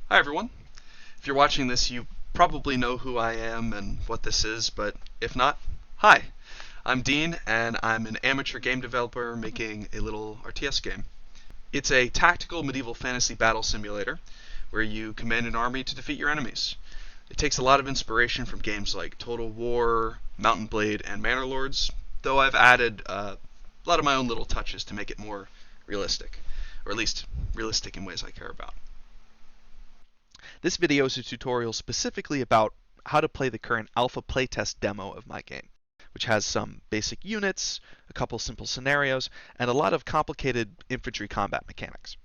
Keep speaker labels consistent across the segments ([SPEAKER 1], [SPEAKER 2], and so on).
[SPEAKER 1] Hi everyone. If you're watching this, you probably know who I am and what this is, but if not, hi. I'm Dean, and I'm an amateur game developer making a little RTS game. It's a tactical medieval fantasy battle simulator where you command an army to defeat your enemies. It takes a lot of inspiration from games like Total War, Mountain Blade, and Manor Lords, though I've added a lot of my own little touches to make it more realistic, or at least realistic in ways I care about.
[SPEAKER 2] This video is a tutorial specifically about how to play the current alpha playtest demo of my game, which has some basic units, a couple simple scenarios, and a lot of complicated infantry combat mechanics.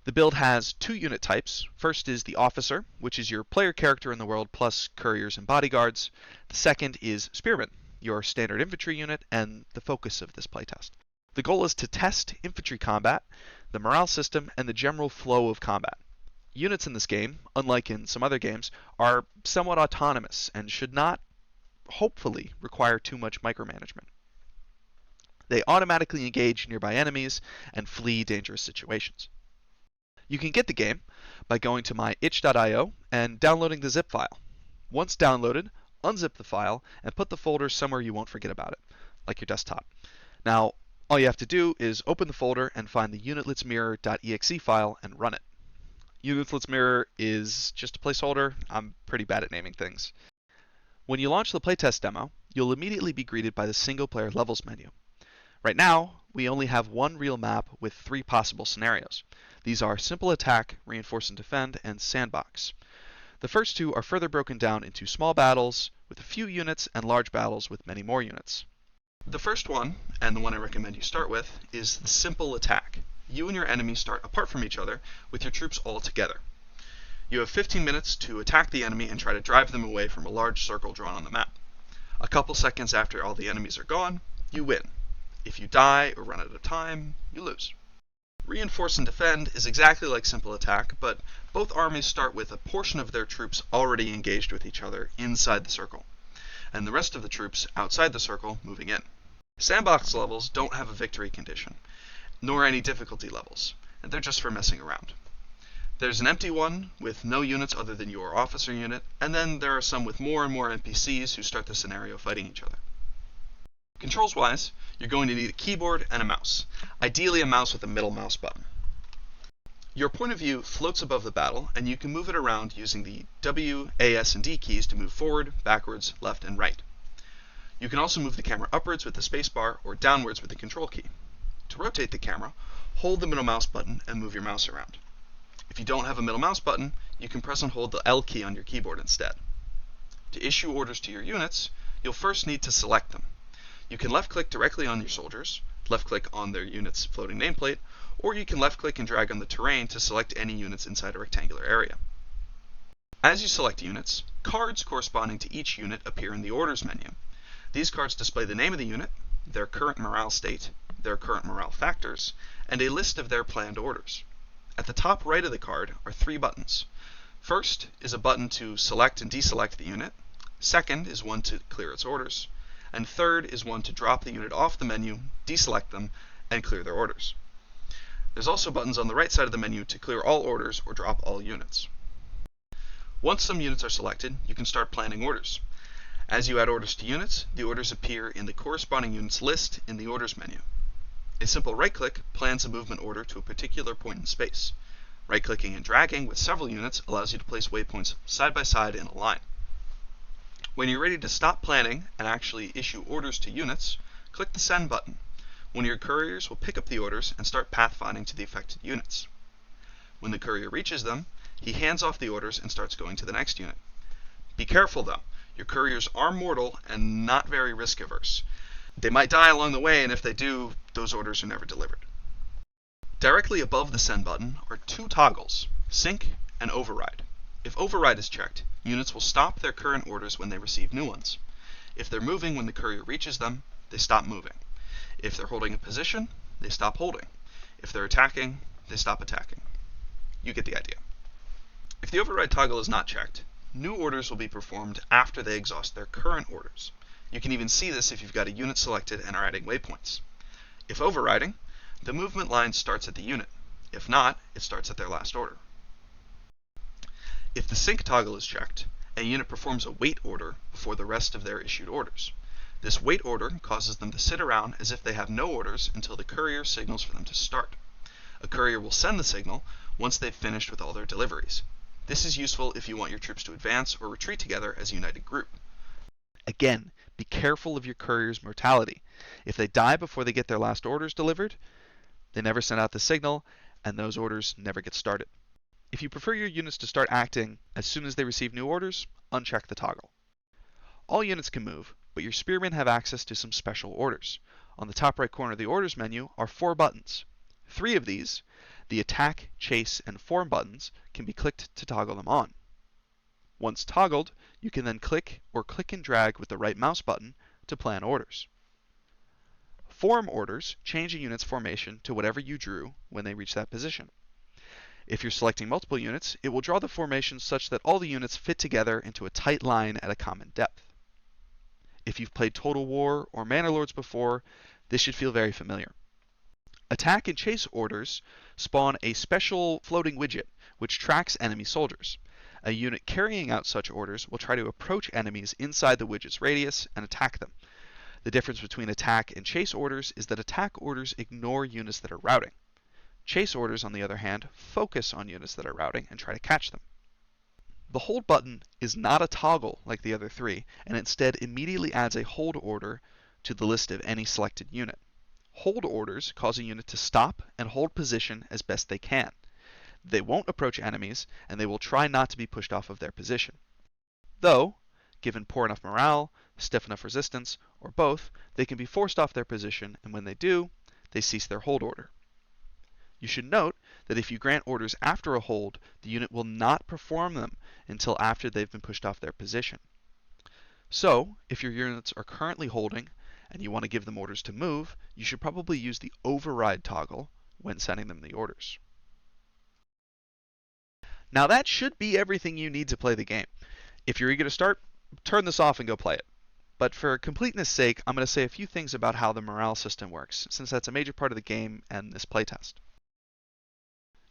[SPEAKER 2] The build has two unit types. First is the officer, which is your player character in the world plus couriers and bodyguards. The second is spearmen, your standard infantry unit and the focus of this playtest. The goal is to test infantry combat, the morale system, and the general flow of combat. Units in this game, unlike in some other games, are somewhat autonomous and should not, hopefully, require too much micromanagement. They automatically engage nearby enemies and flee dangerous situations. You can get the game by going to my itch.io and downloading the zip file. Once downloaded, unzip the file and put the folder somewhere you won't forget about it, like your desktop. Now, all you have to do is open the folder and find the unitletsmirror.exe file and run it. Unitlets Mirror is just a placeholder. I'm pretty bad at naming things. When you launch the playtest demo, you'll immediately be greeted by the single player levels menu. Right now, we only have one real map with three possible scenarios. These are Simple Attack, Reinforce and Defend, and Sandbox. The first two are further broken down into small battles with a few units and large battles with many more units.
[SPEAKER 1] The first one, and the one I recommend you start with, is the Simple Attack. You and your enemy start apart from each other with your troops all together. You have 15 minutes to attack the enemy and try to drive them away from a large circle drawn on the map. A couple seconds after all the enemies are gone, you win. If you die or run out of time, you lose. Reinforce and Defend is exactly like Simple Attack, but both armies start with a portion of their troops already engaged with each other inside the circle, and the rest of the troops outside the circle moving in. Sandbox levels don't have a victory condition, nor any difficulty levels, and they're just for messing around. There's an empty one with no units other than your officer unit, and then there are some with more and more NPCs who start the scenario fighting each other. Controls-wise, you're going to need a keyboard and a mouse, ideally a mouse with a middle mouse button. Your point of view floats above the battle, and you can move it around using the W, A, S, and D keys to move forward, backwards, left, and right. You can also move the camera upwards with the spacebar or downwards with the control key. To rotate the camera, hold the middle mouse button and move your mouse around. If you don't have a middle mouse button, you can press and hold the L key on your keyboard instead. To issue orders to your units, you'll first need to select them. You can left-click directly on your soldiers, left-click on their unit's floating nameplate, or you can left-click and drag on the terrain to select any units inside a rectangular area. As you select units, cards corresponding to each unit appear in the Orders menu. These cards display the name of the unit, their current morale state, their current morale factors, and a list of their planned orders. At the top right of the card are three buttons. First is a button to select and deselect the unit. Second is one to clear its orders. And third is one to drop the unit off the menu, deselect them, and clear their orders. There's also buttons on the right side of the menu to clear all orders or drop all units. Once some units are selected, you can start planning orders. As you add orders to units, the orders appear in the corresponding units list in the Orders menu. A simple right-click plans a movement order to a particular point in space. Right-clicking and dragging with several units allows you to place waypoints side by side in a line. When you're ready to stop planning and actually issue orders to units, click the Send button. One of your couriers will pick up the orders and start pathfinding to the affected units. When the courier reaches them, he hands off the orders and starts going to the next unit. Be careful though, your couriers are mortal and not very risk-averse. They might die along the way, and if they do, those orders are never delivered. Directly above the Send button are two toggles, Sync and Override. If Override is checked, units will stop their current orders when they receive new ones. If they're moving when the courier reaches them, they stop moving. If they're holding a position, they stop holding. If they're attacking, they stop attacking. You get the idea. If the Override toggle is not checked, new orders will be performed after they exhaust their current orders. You can even see this if you've got a unit selected and are adding waypoints. If overriding, the movement line starts at the unit. If not, it starts at their last order. sync toggle is checked, a unit performs a wait order before the rest of their issued orders. This wait order causes them to sit around as if they have no orders until the courier signals for them to start. A courier will send the signal once they've finished with all their deliveries. This is useful if you want your troops to advance or retreat together as a united group.
[SPEAKER 2] Again, be careful of your courier's mortality. If they die before they get their last orders delivered, they never send out the signal, and those orders never get started. If you prefer your units to start acting as soon as they receive new orders, uncheck the toggle. All units can move, but your spearmen have access to some special orders. On the top right corner of the orders menu are 4 buttons. 3 of these, the attack, chase, and form buttons, can be clicked to toggle them on. Once toggled, you can then click or click and drag with the right mouse button to plan orders. Form orders change a unit's formation to whatever you drew when they reach that position. If you're selecting multiple units, it will draw the formation such that all the units fit together into a tight line at a common depth. If you've played Total War or Manor Lords before, this should feel very familiar. Attack and chase orders spawn a special floating widget which tracks enemy soldiers. A unit carrying out such orders will try to approach enemies inside the widget's radius and attack them. The difference between attack and chase orders is that attack orders ignore units that are routing. Chase orders, on the other hand, focus on units that are routing and try to catch them. The hold button is not a toggle like the other 3, and instead immediately adds a hold order to the list of any selected unit. Hold orders cause a unit to stop and hold position as best they can. They won't approach enemies, and they will try not to be pushed off of their position. Though, given poor enough morale, stiff enough resistance, or both, they can be forced off their position, and when they do, they cease their hold order. You should note that if you grant orders after a hold, the unit will not perform them until after they've been pushed off their position. So, if your units are currently holding, and you want to give them orders to move, you should probably use the override toggle when sending them the orders. Now that should be everything you need to play the game. If you're eager to start, turn this off and go play it. But for completeness sake, I'm going to say a few things about how the morale system works, since that's a major part of the game and this playtest.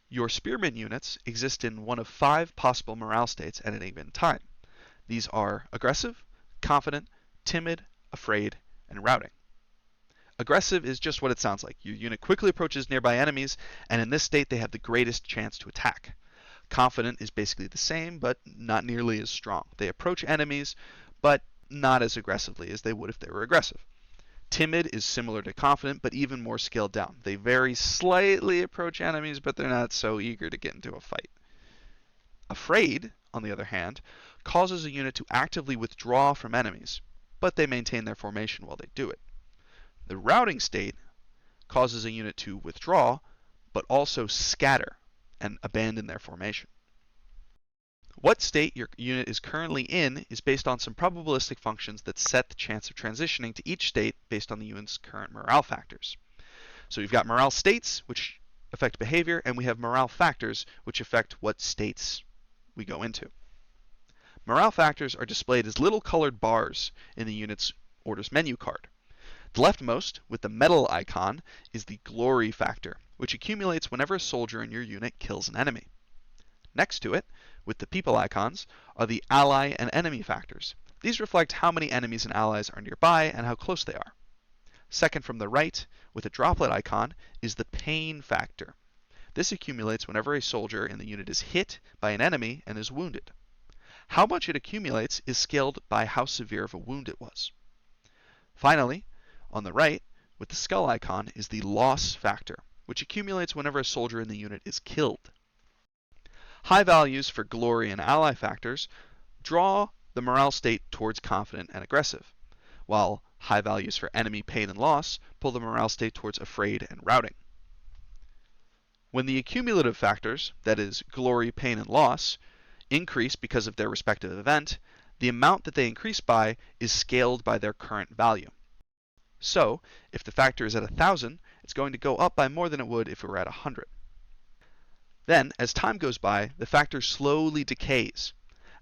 [SPEAKER 2] Your spearmen units exist in one of 5 possible morale states at any given time. These are aggressive, confident, timid, afraid, and routing. Aggressive is just what it sounds like. Your unit quickly approaches nearby enemies, and in this state they have the greatest chance to attack. Confident is basically the same, but not nearly as strong. They approach enemies, but not as aggressively as they would if they were aggressive. Timid is similar to confident, but even more scaled down. They very slightly approach enemies, but they're not so eager to get into a fight. Afraid, on the other hand, causes a unit to actively withdraw from enemies, but they maintain their formation while they do it. The routing state causes a unit to withdraw, but also scatter and abandon their formation. What state your unit is currently in is based on some probabilistic functions that set the chance of transitioning to each state based on the unit's current morale factors. So we've got morale states, which affect behavior, and we have morale factors, which affect what states we go into. Morale factors are displayed as little colored bars in the unit's orders menu card. The leftmost, with the medal icon, is the glory factor, which accumulates whenever a soldier in your unit kills an enemy. Next to it, with the people icons, are the ally and enemy factors. These reflect how many enemies and allies are nearby and how close they are. Second from the right, with a droplet icon, is the pain factor. This accumulates whenever a soldier in the unit is hit by an enemy and is wounded. How much it accumulates is scaled by how severe of a wound it was. Finally, on the right, with the skull icon, is the loss factor, which accumulates whenever a soldier in the unit is killed. High values for glory and ally factors draw the morale state towards confident and aggressive, while high values for enemy pain and loss pull the morale state towards afraid and routing. When the accumulative factors, that is, glory, pain, and loss, increase because of their respective event, the amount that they increase by is scaled by their current value. So, if the factor is at 1,000, it's going to go up by more than it would if it were at 100. Then, as time goes by, the factor slowly decays.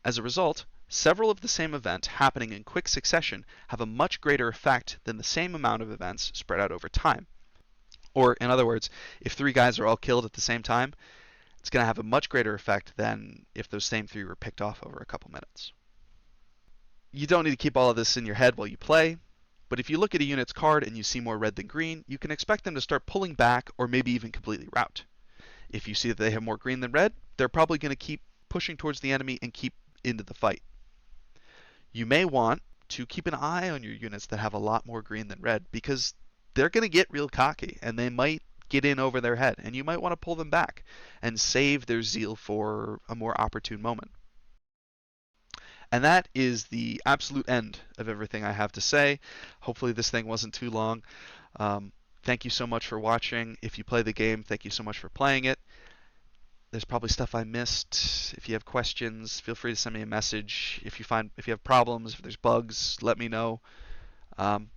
[SPEAKER 2] As a result, several of the same event happening in quick succession have a much greater effect than the same amount of events spread out over time. Or, in other words, if 3 guys are all killed at the same time, It's going to have a much greater effect than if those same three were picked off over a couple minutes. You don't need to keep all of this in your head while you play, but if you look at a unit's card and you see more red than green, you can expect them to start pulling back or maybe even completely rout. If you see that they have more green than red, they're probably going to keep pushing towards the enemy and keep into the fight. You may want to keep an eye on your units that have a lot more green than red, because they're going to get real cocky and they might get in over their head, and you might want to pull them back and save their zeal for a more opportune moment. And that is the absolute end of everything I have to say. Hopefully this thing wasn't too long. Thank you so much for watching. If you play the game, thank you so much for playing it. There's probably stuff I missed. If you have questions, feel free to send me a message. If you have problems, if there's bugs, let me know. But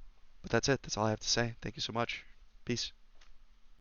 [SPEAKER 2] that's it. That's all I have to say. Thank you so much. Peace.